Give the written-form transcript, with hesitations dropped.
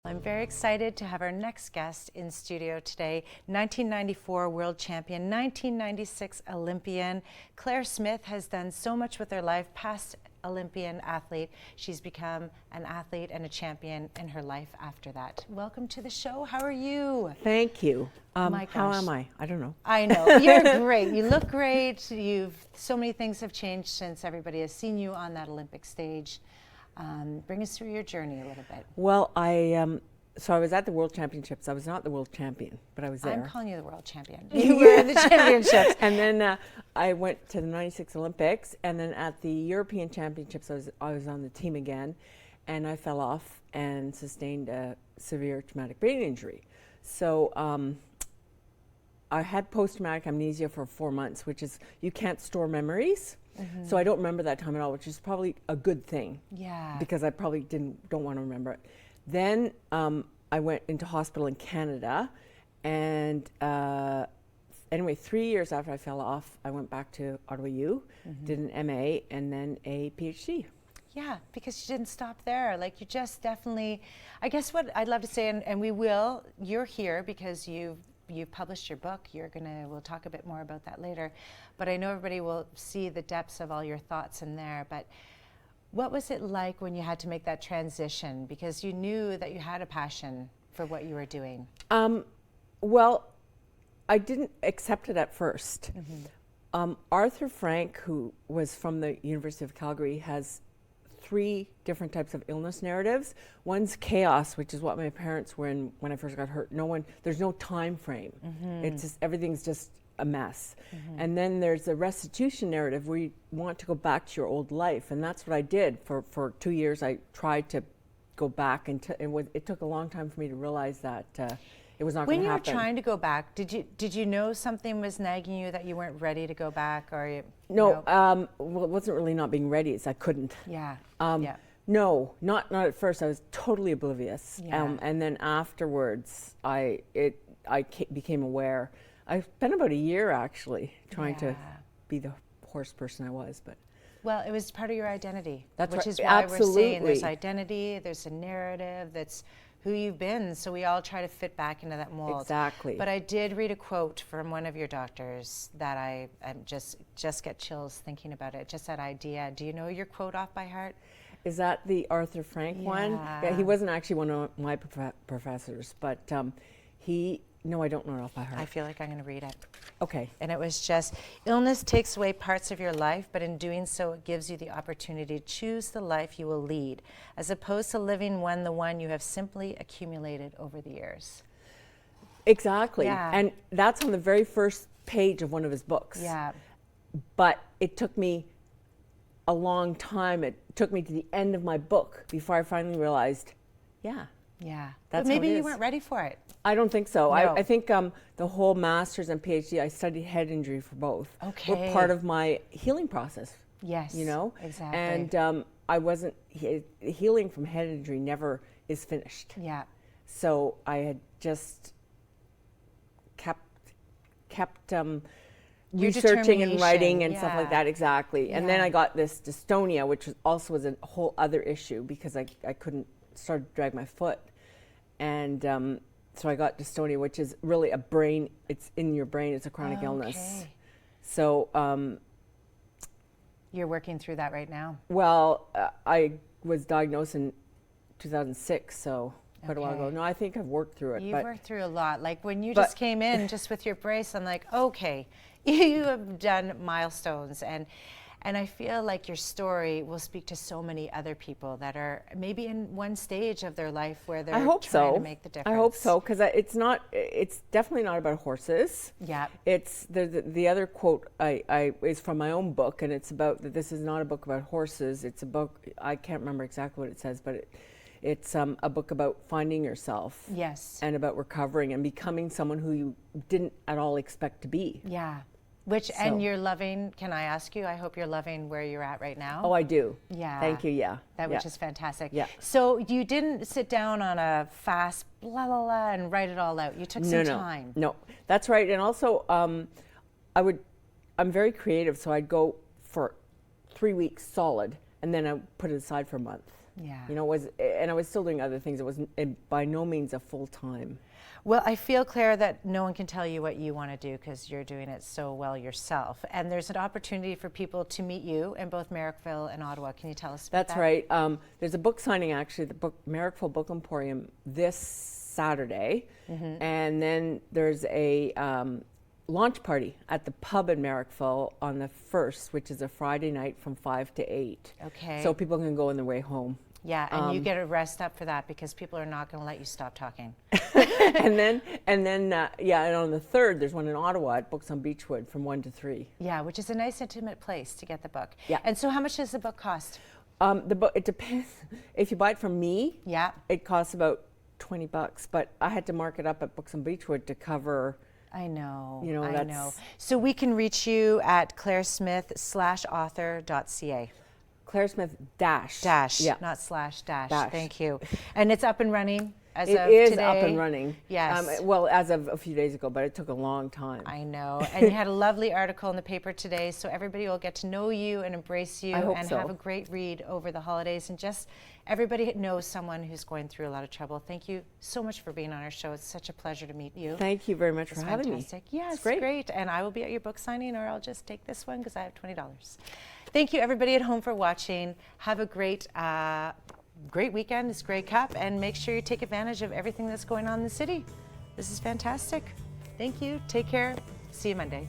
I'm very excited to have our next guest in studio today, 1994 world champion, 1996 Olympian. Claire Smith has done so much with her life, past Olympian athlete. She's become an athlete and a champion in her life after that. Welcome to the show. How are you? Thank you. My gosh. How am I? I don't know. I know. You're great. You look great. So many things have changed since everybody has seen you on that Olympic stage. Bring us through your journey a little bit. Well, so I was at the World Championships. I was not the world champion, but I was there. I'm calling you the world champion. You were at the championships. And then I went to the 96 Olympics, and then at the European Championships, I was on the team again, and I fell off and sustained a severe traumatic brain injury. So I had post-traumatic amnesia for 4 months, which is you can't store memories. Mm-hmm. So I don't remember that time at all, which is probably a good thing. Yeah. Because I probably don't want to remember it. Then I went into hospital in Canada, and anyway, 3 years after I fell off, I went back to Ottawa U, did an MA, and then a PhD. Yeah, because you didn't stop there. Like, you just definitely, I guess what I'd love to say, and we will, you're here because you've published your book. We'll talk a bit more about that later. But I know everybody will see the depths of all your thoughts in there. But what was it like when you had to make that transition? Because you knew that you had a passion for what you were doing. Well, I didn't accept it at first. Arthur Frank, who was from the University of Calgary, has 3 different types of illness narratives. One's chaos, which is what my parents were in when I first got hurt. There's no time frame. It's just, everything's just a mess. And then there's a restitution narrative where you want to go back to your old life. And that's what I did. For 2 years, I tried to go back, and it took a long time for me to realize that it was not going to happen. When you were trying to go back, did you know something was nagging you, that you weren't ready to go back? Or No, well, it wasn't really not being ready, it's I couldn't. Yeah. No, not at first. I was totally oblivious. Yeah. And then afterwards, I became aware. I spent about a year actually trying to be the horse person I was, but. Well, it was part of your identity. That's which right. is why Absolutely. we're saying there's identity, there's a narrative, that's who you've been. So we all try to fit back into that mold. Exactly. But I did read a quote from one of your doctors that I just get chills thinking about it. Just that idea. Do you know your quote off by heart? Is that the Arthur Frank one? Yeah, he wasn't actually one of my professors, but no, I don't know it off by heart. I feel like I'm going to read it. Okay. And it was just, illness takes away parts of your life, but in doing so, it gives you the opportunity to choose the life you will lead, as opposed to living the one you have simply accumulated over the years. Exactly. Yeah. And that's on the very first page of one of his books. Yeah. But it took me a long time. It took me to the end of my book before I finally realized, yeah. Yeah. That's but maybe how it you is. weren't ready for it. I don't think so. No. I think the whole master's and PhD, I studied head injury for both. Okay. Were part of my healing process. Yes. You know? Exactly. And I wasn't, healing from head injury never is finished. Yeah. So I had just kept researching and writing and stuff like that, exactly. And then I got this dystonia, which also was a whole other issue because I couldn't start to drag my foot. And so I got dystonia, which is really a brain, it's in your brain, it's a chronic illness. So you're working through that right now? Well, I was diagnosed in 2006, so quite a while ago. No, I think I've worked through it. You've worked through a lot. Like when you just came in just with your brace, I'm like, okay, you have done milestones. And I feel like your story will speak to so many other people that are maybe in one stage of their life where they're trying to make the difference. I hope so, because it's definitely not about horses. Yeah. It's the other quote is from my own book, and it's about that this is not a book about horses. It's a book, I can't remember exactly what it says, but it's a book about finding yourself. Yes. And about recovering and becoming someone who you didn't at all expect to be. Yeah. And you're loving, can I ask you, I hope you're loving where you're at right now? Oh, I do. Yeah. Thank you, yeah. Which is fantastic. Yeah. So you didn't sit down on a fast blah, blah, blah, and write it all out. You took some time. No, that's right. And also, I'm very creative, so I'd go for 3 weeks solid and then I put it aside for a month. Yeah. You know, and I was still doing other things. It was by no means a full time. Well, I feel, Claire, that no one can tell you what you want to do because you're doing it so well yourself. And there's an opportunity for people to meet you in both Merrickville and Ottawa. Can you tell us about that? That's right. There's a book signing, actually, the Merrickville Book Emporium this Saturday. And then there's a launch party at the pub in Merrickville on the 1st, which is a Friday night from 5 to 8. Okay. So people can go on their way home. Yeah, and you get to rest up for that because people are not going to let you stop talking. and then and on the 3rd, there's one in Ottawa at Books on Beechwood from 1 to 3. Yeah, which is a nice intimate place to get the book. Yeah. And so how much does the book cost? The book, it depends. If you buy it from me, Yeah. it costs about $20, but I had to mark it up at Books on Beechwood to cover. I know. You know, I that's- know. So we can reach you at clairesmith/author.ca. Claire Smith dash. Dash, Yeah. not slash, dash. Dash. Thank you. And it's up and running as It of is today. up and running. Yes. Well, as of a few days ago, but it took a long time. I know. And you had a lovely article in the paper today, so everybody will get to know you and embrace you I hope and so. have a great read over the holidays. And just everybody knows someone who's going through a lot of trouble. Thank you so much for being on our show. It's such a pleasure to meet you. Thank you very much It's for having me. fantastic. Yeah, it's great. great. And I will be at your book signing, or I'll just take this one because I have $20. Thank you, everybody at home, for watching. Have a great weekend. It's Grey Cup, and make sure you take advantage of everything that's going on in the city. This is fantastic. Thank you. Take care. See you Monday.